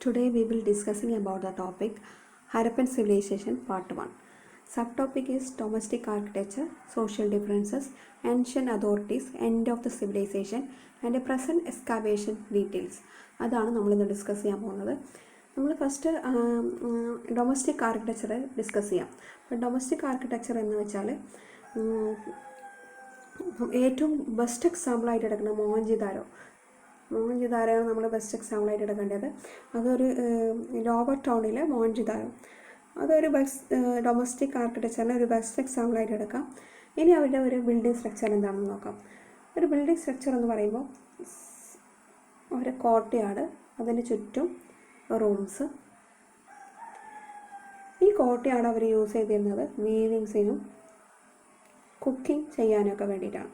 Today we will discussing about the topic Harappan Civilization Part 1. Subtopic is Domestic Architecture, Social Differences, Ancient Authorities, End of the Civilization and a Present Excavation Details. അതാണ് നമ്മളിന്ന് discuss ചെയ്യാൻ പോകുന്നത്. നമ്മൾ first domestic architecture discuss ചെയ്യാം. അപ്പോൾ domestic architecture എന്ന് വെച്ചാൽ ഏറ്റവും ബെസ്റ്റ് എക്സാമ്പിളായിട്ട് എടുക്കുന്നത് മോഹൻജദാരോയാണ് നമ്മൾ ബെസ്റ്റ് എക്സാമ്പിളായിട്ട് എടുക്കേണ്ടത്. അതൊരു ലോവർ ടൗണിലെ മോഹൻജദാരോ, അതൊരു ഡൊമസ്റ്റിക് ആർക്കിടെക്ചറിന് ഒരു ബെസ്റ്റ് എക്സാമ്പിളായിട്ട് എടുക്കാം. ഇനി അവരുടെ ഒരു ബിൽഡിംഗ് സ്ട്രക്ചർ എന്താണെന്ന് നോക്കാം. ഒരു ബിൽഡിംഗ് സ്ട്രക്ചർ എന്ന് പറയുമ്പോൾ ഒരു കോർട്ട്യാർഡ്, അതിന് ചുറ്റും റൂംസ്. ഈ കോർട്ട്യാർഡ് അവർ യൂസ് ചെയ്തിരുന്നത് വീവിങ്സിനും കുക്കിംഗ് ചെയ്യാനൊക്കെ വേണ്ടിയിട്ടാണ്.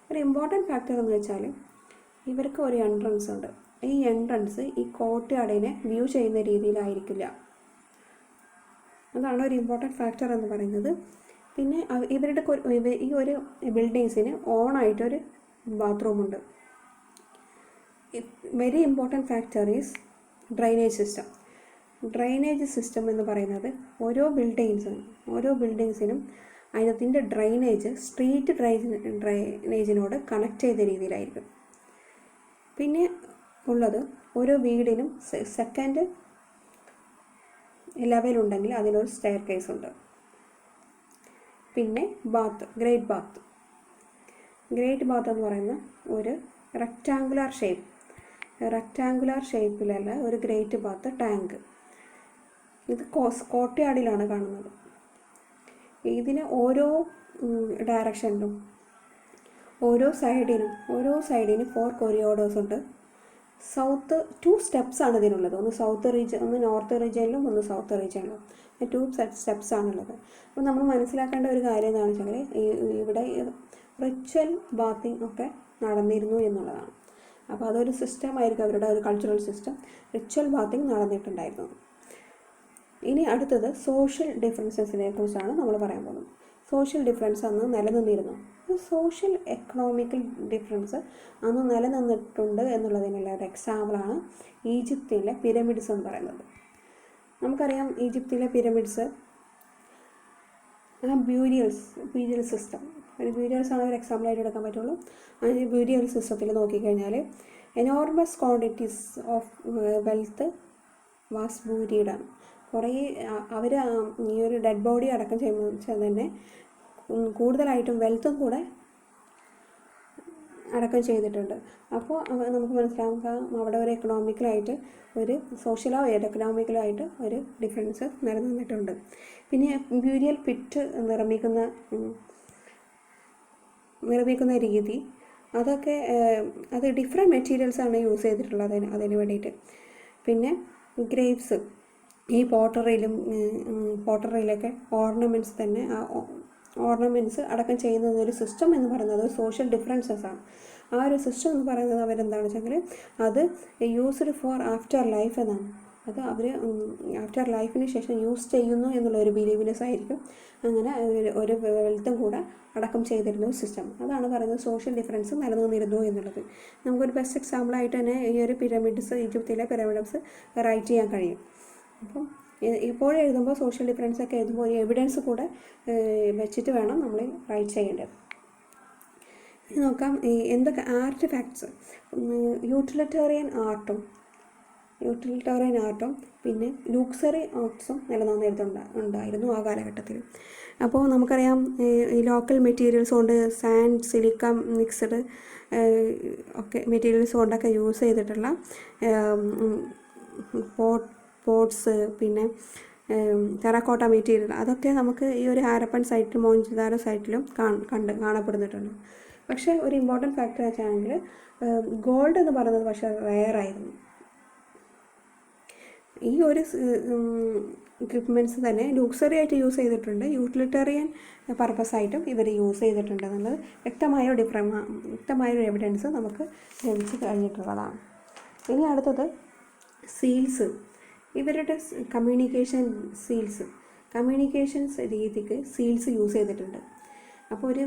ഒരു ഇമ്പോർട്ടൻറ്റ് ഫാക്ടർ എന്ന് വെച്ചാൽ ഇവർക്ക് ഒരു എൻട്രൻസ് ഉണ്ട്. ഈ എൻട്രൻസ് ഈ കോർട്ട്യാർഡിനെ വ്യൂ ചെയ്യുന്ന രീതിയിലായിരിക്കില്ല. അതാണ് ഒരു ഇമ്പോർട്ടൻറ്റ് ഫാക്ടർ എന്ന് പറയുന്നത്. പിന്നെ ഇവരുടെ ഈ ഒരു ബിൽഡിങ്സിന് ഓണായിട്ടൊരു ബാത്റൂമുണ്ട്. Very important factor is drainage system. Drainage system എന്ന് പറയുന്നത് ഓരോ ബിൽഡിങ്സിനും അതിനകത്തിൻ്റെ ഡ്രൈനേജ് സ്ട്രീറ്റ് ഡ്രൈനേജിനോട് കണക്ട് ചെയ്ത രീതിയിലായിരിക്കും. പിന്നെ ഉള്ളത് ഓരോ വീടിനും സെക്കൻഡ് ലെവലുണ്ടെങ്കിൽ അതിനൊരു സ്റ്റെയർ കേസ് ഉണ്ട്. പിന്നെ ഗ്രേറ്റ് ബാത്ത് എന്ന് പറയുന്ന ഒരു റെക്റ്റാങ്കുലർ ഷേപ്പിലുള്ള ഒരു ഗ്രേറ്റ് ബാത്ത് ടാങ്ക്. ഇത് കോർട്ട്യാർഡിലാണ് കാണുന്നത്. ഇതിന് ഓരോ ഡയറക്ഷനിലും ഓരോ സൈഡിനും 4 കൊറിഡോർസ് ഉണ്ട്. 2 സ്റ്റെപ്സാണ് ഇതിനുള്ളത്. ഒന്ന് നോർത്ത് റീജിയനിലും ഒന്ന് സൗത്ത് റീജിയനിലും 2 സ്റ്റെപ്സ് ആണുള്ളത്. അപ്പോൾ നമ്മൾ മനസ്സിലാക്കേണ്ട ഒരു കാര്യം എന്താണെന്ന് വെച്ചാൽ ഇവിടെ റിച്വൽ ബാത്തിങ് ഒക്കെ നടന്നിരുന്നു എന്നുള്ളതാണ്. അപ്പോൾ അതൊരു സിസ്റ്റമായിരിക്കും, അവരുടെ ഒരു കൾച്ചറൽ സിസ്റ്റം. റിച്വൽ ബാത്തിങ് നടന്നിട്ടുണ്ടായിരുന്നു. ഇനി അടുത്തത് സോഷ്യൽ ഡിഫറൻസസിനെ കുറിച്ചാണ് നമ്മൾ പറയാൻ പോകുന്നത്. സോഷ്യൽ ഡിഫറൻസ് അന്ന് നിലനിന്നിരുന്നു. സോഷ്യൽ എക്കണോമിക്കൽ ഡിഫറൻസ് അന്ന് നിലനിന്നിട്ടുണ്ട് എന്നുള്ളതിനുള്ള ഒരു എക്സാമ്പിളാണ് ഈജിപ്തിലെ പിരമിഡ്സ് എന്ന് പറയുന്നത്. നമുക്കറിയാം ഈജിപ്തിലെ പിരമിഡ്സ് ബ്യൂരിയൽ സിസ്റ്റം, ബ്യൂരിയൽസാണ് ഒരു എക്സാമ്പിളായിട്ട് എടുക്കാൻ പറ്റുള്ളൂ. അതിന് ബ്യൂരിയൽ സിസ്റ്റത്തിൽ നോക്കിക്കഴിഞ്ഞാൽ enormous quantities of wealth was ബൂരിയഡാണ്. കുറേ അവർ ഈ ഒരു ഡെഡ് ബോഡി അടക്കം ചെയ്യുമ്പോൾ തന്നെ കൂടുതലായിട്ടും വെൽത്തും കൂടെ അടക്കം ചെയ്തിട്ടുണ്ട്. അപ്പോൾ നമുക്ക് മനസ്സിലാക്കാം അവിടെ ഒരു എക്കണോമിക്കലായിട്ട് ഒരു എക്കണോമിക്കലായിട്ട് ഒരു ഡിഫറൻസ് നിലനിന്നിട്ടുണ്ട്. പിന്നെ ബ്യൂരിയൽ പിറ്റ് നിർമ്മിക്കുന്ന രീതി അതൊക്കെ അത് ഡിഫറെൻറ്റ് മെറ്റീരിയൽസാണ് യൂസ് ചെയ്തിട്ടുള്ളത് അതിന് വേണ്ടിയിട്ട്. പിന്നെ ഗ്രേവ്സ്, ഈ പോട്ടറിയിലൊക്കെ ഓർണമെൻറ്റ്സ് അടക്കം ചെയ്യുന്ന ഒരു സിസ്റ്റം എന്ന് പറയുന്നത് സോഷ്യൽ ഡിഫറൻസസ് ആണ്. ആ ഒരു സിസ്റ്റം എന്ന് പറയുന്നത് അവരെന്താണെന്ന് വെച്ചാൽ അത് യൂസ്ഡ് ഫോർ ആഫ്റ്റർ ലൈഫ് എന്നാണ്. അത് അവർ ആഫ്റ്റർ ലൈഫിന് ശേഷം യൂസ് ചെയ്യുന്നു എന്നുള്ള ഒരു ബിലീവിനെസ് ആയിരിക്കും. അങ്ങനെ ഒരു വെൽത്തും കൂടെ അടക്കം ചെയ്തിരുന്ന ഒരു സിസ്റ്റം. അതാണ് പറയുന്നത് സോഷ്യൽ ഡിഫറൻസ് നിലനിന്നിരുന്നു എന്നുള്ളത്. നമുക്കൊരു ബെസ്റ്റ് എക്സാമ്പിളായിട്ട് തന്നെ ഈ ഒരു ഈജിപ്തിലെ പിരമിഡ്സ് റൈറ്റ് ചെയ്യാൻ കഴിയും. അപ്പം ഇപ്പോഴും എഴുതുമ്പോൾ സോഷ്യൽ ഡിഫറൻസ് ഒക്കെ എഴുതുമ്പോൾ ഒരു എവിഡൻസ് കൂടെ വെച്ചിട്ട് വേണം നമ്മൾ റൈറ്റ് ചെയ്യേണ്ടത്. നോക്കാം എന്തൊക്കെ ആർട്ടിഫാക്ട്സ്, യൂട്ടിലിറ്റേറിയൻ ആർട്ടും പിന്നെ ലൂക്സറി ആർട്സും നിലനിന്നിരുന്നുണ്ടായിരുന്നു ആ കാലഘട്ടത്തിൽ. അപ്പോൾ നമുക്കറിയാം ഈ ലോക്കൽ മെറ്റീരിയൽസ് കൊണ്ട് സാൻഡ്, സിലിക്ക മിക്സ്ഡ് ഒക്കെ മെറ്റീരിയൽസ് കൊണ്ടൊക്കെ യൂസ് ചെയ്തിട്ടുള്ള പോട്ട്സ്, പിന്നെ ടെറാക്കോട്ട മെറ്റീരിയൽ, അതൊക്കെ നമുക്ക് ഈ ഒരു ഹാരപ്പൻ സൈറ്റിലും മോഹൻജദാരോ സൈറ്റിലും കാണപ്പെടുന്നിട്ടുണ്ട്. പക്ഷേ ഒരു ഇമ്പോർട്ടൻറ്റ് ഫാക്ടർ വെച്ചാണെങ്കിൽ ഗോൾഡ് എന്ന് പറയുന്നത് പക്ഷേ റെയറായിരുന്നു. ഈ ഒരു എക്വിപ്മെൻറ്റ്സ് തന്നെ ലൂക്സറി ആയിട്ട് യൂസ് ചെയ്തിട്ടുണ്ട്, യൂട്ടിലിറ്റേറിയൻ പർപ്പസായിട്ടും ഇവർ യൂസ് ചെയ്തിട്ടുണ്ട് എന്നുള്ളത് വ്യക്തമായൊരു എവിഡൻസ് നമുക്ക് ലഭിച്ച് കഴിഞ്ഞിട്ടുള്ളതാണ്. ഇനി അടുത്തത് സീൽസ്. ഇവരുടെ കമ്മ്യൂണിക്കേഷൻസ് രീതിക്ക് സീൽസ് യൂസ് ചെയ്തിട്ടുണ്ട്. അപ്പോൾ ഒരു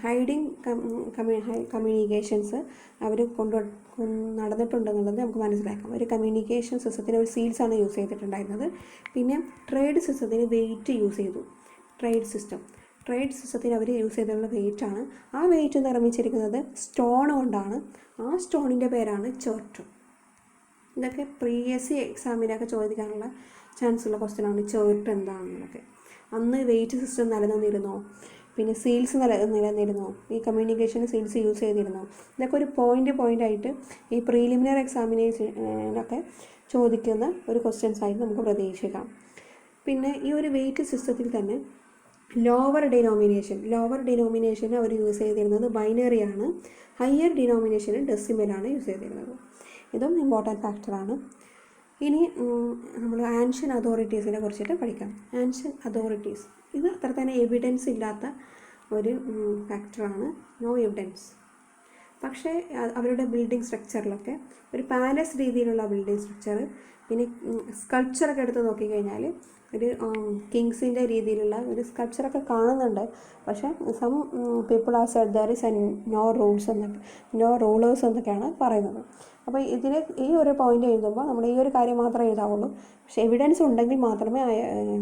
ഹൈഡിങ് കമ്മ്യൂണിക്കേഷൻസ് അവർ നടന്നിട്ടുണ്ടെന്നുള്ളത് നമുക്ക് മനസ്സിലാക്കാം. ഒരു കമ്മ്യൂണിക്കേഷൻ സിസ്റ്റത്തിന് ഒരു സീൽസാണ് യൂസ് ചെയ്തിട്ടുണ്ടായിരുന്നത്. പിന്നെ ട്രേഡ് സിസ്റ്റത്തിന് വെയിറ്റ് യൂസ് ചെയ്തു. ട്രേഡ് സിസ്റ്റത്തിന് അവർ യൂസ് ചെയ്തിട്ടുള്ള വെയിറ്റാണ്. ആ വെയിറ്റ് നിർമ്മിച്ചിരിക്കുന്നത് സ്റ്റോൺ കൊണ്ടാണ്. ആ സ്റ്റോണിൻ്റെ പേരാണ് ചേർട്ട്. ഇതൊക്കെ പ്രീവിയസ് എക്സാമിനൊക്കെ ചോദിക്കാനുള്ള ചാൻസ് ഉള്ള ക്വസ്റ്റ്യനാണ്. ചേർട്ട് എന്താണെന്നൊക്കെ. അന്ന് വെയിറ്റ് സിസ്റ്റം നിലനിന്നിരുന്നോ? പിന്നെ സീൽസ് നിലനിന്നിരുന്നോ? ഈ കമ്മ്യൂണിക്കേഷൻ സീൽസ് യൂസ് ചെയ്തിരുന്നോ? ഇതൊക്കെ ഒരു പോയിൻ്റായിട്ട് ഈ പ്രീലിമിനറി എക്സാമിനേഷനൊക്കെ ചോദിക്കുന്ന ഒരു ക്വസ്റ്റ്യൻസ് ആയിട്ട് നമുക്ക് പ്രതീക്ഷിക്കാം. പിന്നെ ഈ ഒരു വെയിറ്റ് സിസ്റ്റത്തിൽ തന്നെ ലോവർ ഡിനോമിനേഷൻ അവർ യൂസ് ചെയ്തിരുന്നത് ബൈനറിയാണ്. ഹയർ ഡിനോമിനേഷന് ഡെസിമലാണ് യൂസ് ചെയ്തിരുന്നത്. ഇതും ഇമ്പോർട്ടൻറ്റ് ഫാക്ടറാണ്. ഇനി നമ്മൾ ആൻഷ്യൻ അതോറിറ്റീസിനെ കുറിച്ചിട്ട് പഠിക്കാം. ആൻഷ്യൻ അതോറിറ്റീസ് ഇത് അത്ര തന്നെ എവിഡൻസ് ഇല്ലാത്ത ഒരു ഫാക്ടറാണ്. No evidence. പക്ഷേ അവരുടെ ബിൽഡിംഗ് സ്ട്രക്ചറിലൊക്കെ ഒരു പാലസ് രീതിയിലുള്ള ബിൽഡിംഗ് സ്ട്രക്ചർ, പിന്നെ സ്കൾപ്ചറൊക്കെ എടുത്ത് നോക്കിക്കഴിഞ്ഞാൽ ഒരു കിങ്സിൻ്റെ രീതിയിലുള്ള ഒരു സ്കൾപ്ചറൊക്കെ കാണുന്നുണ്ട്. പക്ഷേ some people are said there is no rulers എന്നൊക്കെയാണ് പറയുന്നത്. അപ്പോൾ ഈ ഒരു പോയിന്റ് എഴുതുമ്പോൾ നമ്മൾ ഈ ഒരു കാര്യം മാത്രമേ എഴുതാവുള്ളൂ. പക്ഷേ എവിഡൻസ് ഉണ്ടെങ്കിൽ മാത്രമേ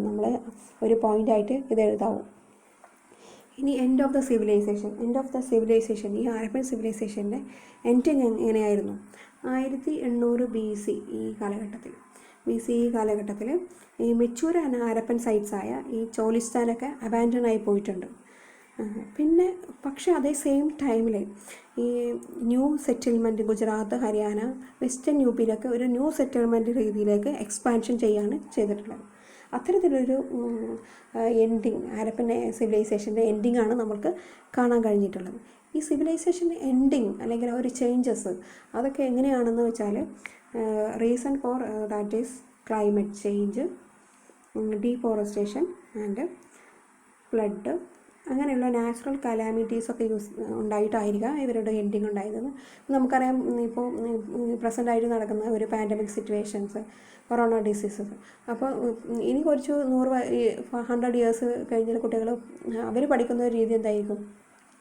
നമ്മൾ ഒരു പോയിൻ്റായിട്ട് ഇത് എഴുതാവൂ. ഇനി എൻഡ് ഓഫ് ദ സിവിലൈസേഷൻ ഈ ഹാരപ്പൻ സിവിലൈസേഷൻ്റെ എൻഡ് എങ്ങനെയായിരുന്നു? 1800 BC ഈ കാലഘട്ടത്തിൽ ഈ മെച്ചൂർ ഹാരപ്പൻ സൈറ്റ്സായ ഈ ചോലിസ്ഥാനൊക്കെ അബാൻഡൺ ആയി പോയിട്ടുണ്ട്. പിന്നെ പക്ഷേ അതേ സെയിം ടൈമിൽ ഈ new settlement Gujarat, Haryana, western യുപിയിലൊക്കെ ഒരു ന്യൂ സെറ്റിൽമെൻറ്റ് രീതിയിലേക്ക് എക്സ്പാൻഷൻ ചെയ്യാണ് ചെയ്തിട്ടുള്ളത്. അത്തരത്തിലൊരു ഹാരപ്പൻ സിവിലൈസേഷൻ്റെ എൻഡിങ്ങാണ് നമുക്ക് കാണാൻ കഴിഞ്ഞിട്ടുള്ളത്. ഈ സിവിലൈസേഷൻ എൻഡിങ് അല്ലെങ്കിൽ ഒരു ചേഞ്ചസ് അതൊക്കെ എങ്ങനെയാണെന്ന് വെച്ചാൽ reason for that is climate change, deforestation and flood, അങ്ങനെയുള്ള നാച്ചുറൽ കലാമിറ്റീസൊക്കെ ഉണ്ടായിട്ടായിരിക്കാം ഇവരുടെ എൻഡിങ് ഉണ്ടായത്. നമുക്കറിയാം ഇപ്പോൾ പ്രസൻ്റായിട്ട് നടക്കുന്ന ഒരു പാൻഡമിക് സിറ്റുവേഷൻസ്, കൊറോണ ഡിസീസസ്. അപ്പോൾ ഇനി കുറച്ച് 100 ഇയേഴ്സ് കഴിഞ്ഞ കുട്ടികൾ അവർ പഠിക്കുന്ന ഒരു രീതി എന്തായിരിക്കും?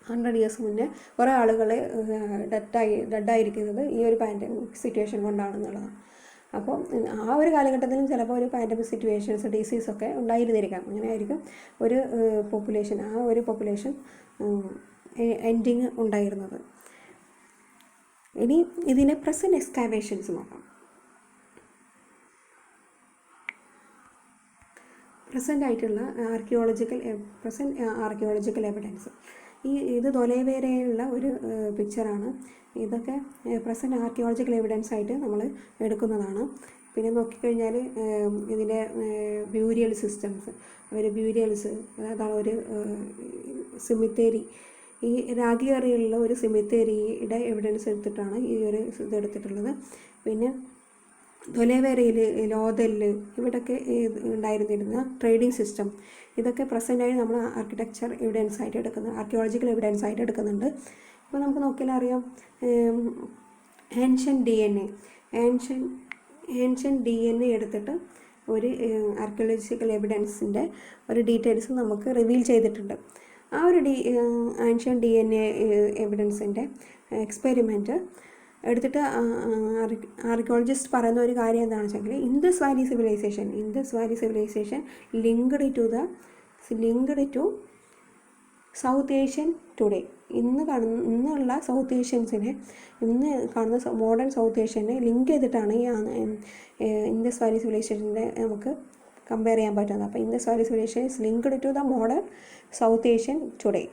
100 ഇയേഴ്സ് മുന്നേ കുറേ ആളുകൾ ഡെഡായിരിക്കുന്നത് ഈ ഒരു പാൻഡമിക് സിറ്റുവേഷൻ കൊണ്ടാണെന്നുള്ളതാണ്. അപ്പോൾ ആ ഒരു കാലഘട്ടത്തിലും ചിലപ്പോൾ ഒരു പാൻഡമിക് സിറ്റുവേഷൻസ്, ഡിസീസൊക്കെ ഉണ്ടായിരുന്നിരിക്കാം. അങ്ങനെ ആയിരിക്കും ഒരു പോപ്പുലേഷൻ എൻഡിങ് ഉണ്ടായിരുന്നത്. ഇനി ഇതിനെ പ്രസൻറ്റ് എക്സ്കാവേഷൻസ് നോക്കാം. Present archaeological evidence. ഇത് തൊലവേരയുള്ള ഒരു പിക്ചറാണ്. ഇതൊക്കെ പ്രസൻറ്റ് ആർക്കിയോളജിക്കൽ എവിഡൻസ് ആയിട്ട് നമ്മൾ എടുക്കുന്നതാണ്. പിന്നെ നോക്കിക്കഴിഞ്ഞാൽ ഇതിൻ്റെ ബ്യൂരിയൽ സിസ്റ്റംസ്, അതാണ് ഒരു സിമിത്തേരി, ഈ രാഗിയറിയുള്ള ഒരു സിമിത്തേരിയുടെ എവിഡൻസ് എടുത്തിട്ടാണ് ഈ ഒരു ഇത് എടുത്തിട്ടുള്ളത്. പിന്നെ തൊലവേരയിൽ, ലോതലിൽ ഇവിടെയൊക്കെ ഉണ്ടായിരുന്നിരുന്ന ട്രേഡിംഗ് സിസ്റ്റം, ഇതൊക്കെ പ്രസൻ്റായി നമ്മൾ ആർക്കിയോളജിക്കൽ എവിഡൻസ് ആയിട്ട് എടുക്കുന്നുണ്ട്. ഇപ്പോൾ നമുക്ക് നോക്കിയാൽ അറിയാം, ഏൻഷ്യൻ ഡി എൻ എ എടുത്തിട്ട് ഒരു ആർക്കിയോളജിക്കൽ എവിഡൻസിൻ്റെ ഒരു ഡീറ്റെയിൽസ് നമുക്ക് റിവീൽ ചെയ്തിട്ടുണ്ട്. ആ ഒരു ഏൻഷ്യൻ DNA എവിഡൻസിൻ്റെ എക്സ്പെരിമെൻറ്റ് എടുത്തിട്ട് ആർക്കിയോളജിസ്റ്റ് പറയുന്ന ഒരു കാര്യം എന്താണെന്ന് വെച്ചെങ്കിൽ Indus valley civilization linked to South Asian today. ഇന്ന് കാണുന്ന മോഡേൺ സൗത്ത് ഏഷ്യനെ ലിങ്ക് ചെയ്തിട്ടാണ് ഈ ഇൻഡസ് വാലി സിവിലൈസേഷൻ്റെ നമുക്ക് കമ്പയർ ചെയ്യാൻ പറ്റുന്നത്. അപ്പോൾ Indus valley civilization is linked to the modern South Asian today.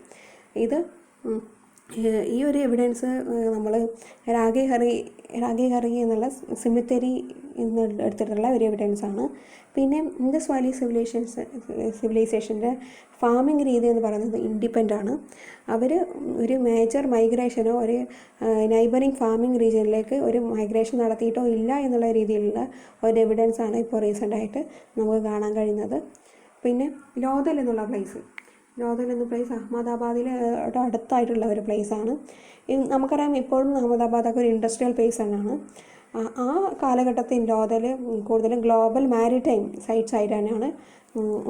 ഈ ഒരു എവിഡൻസ് നമ്മൾ രാഗിഹറി എന്നുള്ള സിമിത്തേരി എടുത്തിട്ടുള്ള ഒരു എവിഡൻസാണ്. പിന്നെ ഇൻഡസ് വാലി സിവിലൈസേഷൻ്റെ ഫാമിംഗ് രീതി എന്ന് പറയുന്നത് ഇൻഡിപെൻഡൻ്റ് ആണ്. അവർ ഒരു മേജർ മൈഗ്രേഷനോ ഒരു നൈബറിങ് ഫാമിംഗ് റീജിയനിലേക്ക് ഒരു മൈഗ്രേഷൻ നടത്തിയിട്ടോ ഇല്ല എന്നുള്ള രീതിയിലുള്ള ഒരു എവിഡൻസാണ് ഇപ്പോൾ റീസെൻ്റായിട്ട് നമുക്ക് കാണാൻ കഴിയുന്നത്. പിന്നെ ലോതൽ എന്ന പ്ലേസ് അഹമ്മദാബാദിലെ അടുത്തായിട്ടുള്ള ഒരു പ്ലേസാണ്. നമുക്കറിയാം ഇപ്പോഴും അഹമ്മദാബാദൊക്കെ ഒരു ഇൻഡസ്ട്രിയൽ പ്ലേസ് തന്നെയാണ്. ആ കാലഘട്ടത്തിൽ ലോതൽ കൂടുതലും ഗ്ലോബൽ മാരിടൈം സൈറ്റ്സ് ആയിട്ടാണ്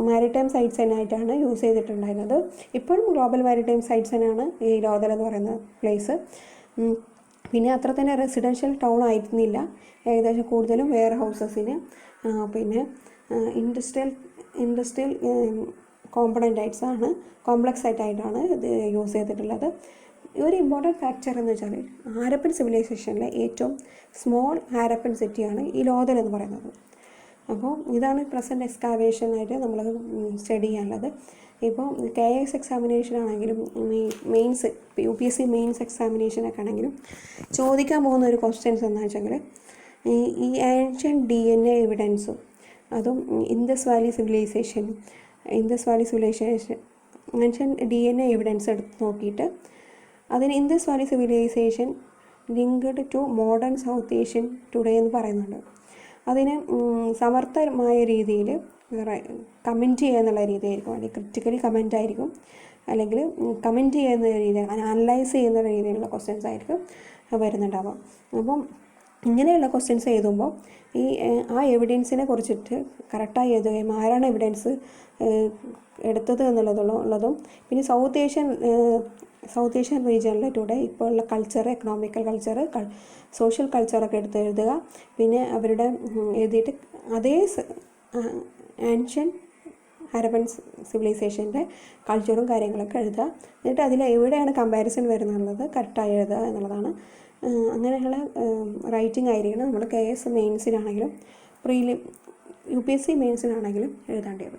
മാരിടൈം സൈറ്റ്സ് തന്നെയായിട്ടാണ് യൂസ് ചെയ്തിട്ടുണ്ടായിരുന്നത്. ഇപ്പോഴും ഗ്ലോബൽ മാരിടൈം സൈറ്റ്സ് തന്നെയാണ് ഈ ലോതൽ എന്ന് പറയുന്ന പ്ലേസ്. പിന്നെ അത്ര തന്നെ റെസിഡൻഷ്യൽ ടൗൺ ആയിരുന്നില്ല, ഏകദേശം കൂടുതലും വെയർ ഹൗസസിന് പിന്നെ ഇൻഡസ്ട്രിയൽ കോമ്പണൻ്റ് ആയിട്ടാണ്, കോംപ്ലക്സ് ആയിട്ടാണ് ഇത് യൂസ് ചെയ്തിട്ടുള്ളത്. ഒരു ഇമ്പോർട്ടൻറ്റ് ഫാക്ടർ എന്ന് വെച്ചാൽ ഹാരപ്പൻ സിവിലൈസേഷനിലെ ഏറ്റവും സ്മോൾ ഹാരപ്പൻ സിറ്റിയാണ് ഈ ലോതൽ എന്ന് പറയുന്നത്. അപ്പോൾ ഇതാണ് പ്രസൻറ്റ് എക്സ്കാവേഷനായിട്ട് നമ്മൾ സ്റ്റഡി ചെയ്യാനുള്ളത്. ഇപ്പോൾ KS എക്സാമിനേഷൻ ആണെങ്കിലും മെയിൻസ് UPSC മെയിൻസ് എക്സാമിനേഷനൊക്കെ ആണെങ്കിലും ചോദിക്കാൻ പോകുന്ന ഒരു ക്വസ്റ്റ്യൻസ് എന്താണെന്ന് വെച്ചെങ്കിൽ ഈ ആൻഷ്യൻ DNA എവിഡൻസും അതും Indus valley civilization ancient DNA evidence എടുത്ത് നോക്കിയിട്ട് അതിന് Indus valley civilization linked to modern South Asian today എന്ന് പറയുന്നുണ്ട്. അതിന് സമർത്ഥമായ രീതിയിൽ കമൻറ്റ് ചെയ്യുക എന്നുള്ള രീതിയായിരിക്കും, അല്ലെങ്കിൽ ക്രിറ്റിക്കലി കമൻ്റ് ആയിരിക്കും, അല്ലെങ്കിൽ കമൻറ്റ് ചെയ്യുന്ന രീതി, അനലൈസ് ചെയ്യുന്ന രീതിയിലുള്ള ക്വസ്റ്റ്യൻസ് ആയിരിക്കും വരുന്നുണ്ടാവുക. അപ്പം ഇങ്ങനെയുള്ള ക്വസ്റ്റ്യൻസ് എഴുതുമ്പോൾ ആ എവിഡൻസിനെ കുറിച്ചിട്ട് കറക്റ്റായി എഴുതുകയും ആരാണ് എവിഡൻസ് എടുത്തത് എന്നുള്ളതും പിന്നെ സൗത്ത് ഏഷ്യൻ റീജിയനിലെ ടുഡേ ഇപ്പോൾ ഉള്ള കൾച്ചർ, എക്കണോമിക്കൽ കൾച്ചർ, സോഷ്യൽ കൾച്ചറൊക്കെ എടുത്ത് എഴുതുക. പിന്നെ അവരുടെ എഴുതിയിട്ട് അതേ ആൻഷ്യൻ ഹാരപ്പൻ സിവിലൈസേഷൻ്റെ കൾച്ചറും കാര്യങ്ങളൊക്കെ എഴുതുക. എന്നിട്ട് അതിൽ എവിടെയാണ് കമ്പാരിസൺ വരുന്നുള്ളത് കറക്റ്റായി എഴുതുക എന്നുള്ളതാണ്. അങ്ങനെയുള്ള റൈറ്റിംഗ് ആയിരിക്കണം നമ്മൾ KS മെയിൻസിനാണെങ്കിലും UPSC മെയിൻസിനാണെങ്കിലും എഴുതേണ്ടത്.